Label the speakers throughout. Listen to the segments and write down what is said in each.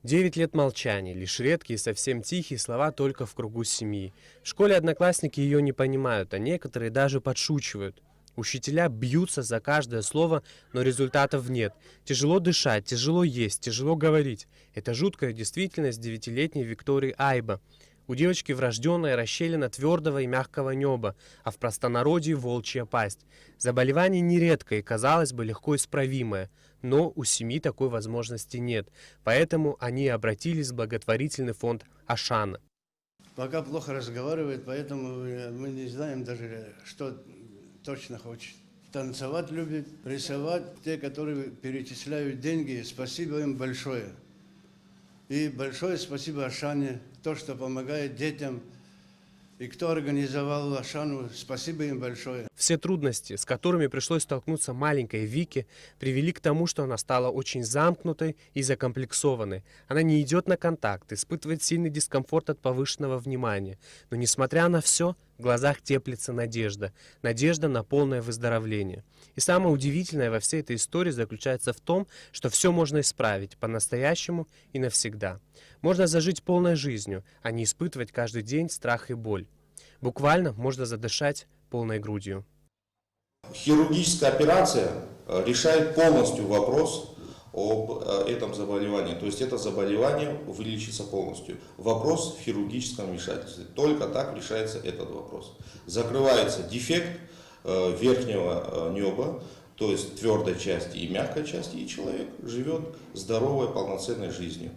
Speaker 1: 9 лет молчания, лишь редкие, совсем тихие слова только в кругу семьи. В школе одноклассники ее не понимают, а некоторые даже подшучивают. Учителя бьются за каждое слово, но результатов нет. Тяжело дышать, тяжело есть, тяжело говорить. Это жуткая действительность 9-летней Виктории Айба. У девочки врожденная расщелина твердого и мягкого неба, а в простонародье волчья пасть. Заболевание нередкое и, казалось бы, легко исправимое, но у семьи такой возможности нет, поэтому они обратились в благотворительный фонд Ашана.
Speaker 2: Пока плохо разговаривает, поэтому мы не знаем даже, что точно хочет. Танцевать любит, рисовать. Те, которые перечисляют деньги, спасибо им большое. И большое спасибо Ашане, то, что помогает детям. И кто организовал Ашану, спасибо им большое.
Speaker 1: Все трудности, с которыми пришлось столкнуться маленькой Вике, привели к тому, что она стала очень замкнутой и закомплексованной. Она не идет на контакт, испытывает сильный дискомфорт от повышенного внимания. Но несмотря на все, в глазах теплится надежда. Надежда на полное выздоровление. И самое удивительное во всей этой истории заключается в том, что все можно исправить по-настоящему и навсегда. Можно зажить полной жизнью, а не испытывать каждый день страх и боль. Буквально можно задышать полной грудью.
Speaker 3: Хирургическая операция решает полностью вопрос об этом заболевании. То есть это заболевание вылечится полностью. Вопрос в хирургическом вмешательстве. Только так решается этот вопрос. Закрывается дефект верхнего неба, то есть твердой части и мягкой части, и человек живет здоровой, полноценной жизнью.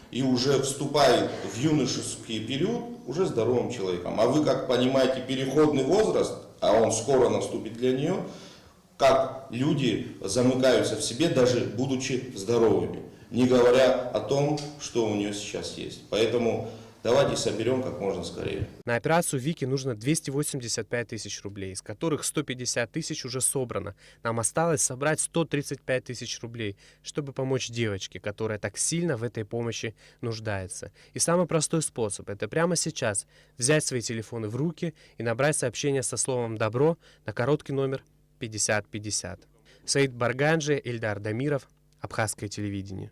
Speaker 3: И уже вступает в юношеский период уже здоровым человеком. А вы, как понимаете, переходный возраст, а он скоро наступит для нее, как люди замыкаются в себе, даже будучи здоровыми, не говоря о том, что у нее сейчас есть. Поэтому давайте соберем как можно скорее.
Speaker 1: На операцию Вики нужно 285 тысяч рублей, из которых 150 тысяч уже собрано. Нам осталось собрать 135 тысяч рублей, чтобы помочь девочке, которая так сильно в этой помощи нуждается. И самый простой способ – это прямо сейчас взять свои телефоны в руки и набрать сообщение со словом «Добро» на короткий номер 5050. Саид Барганджи, Эльдар Дамиров, Абхазское телевидение.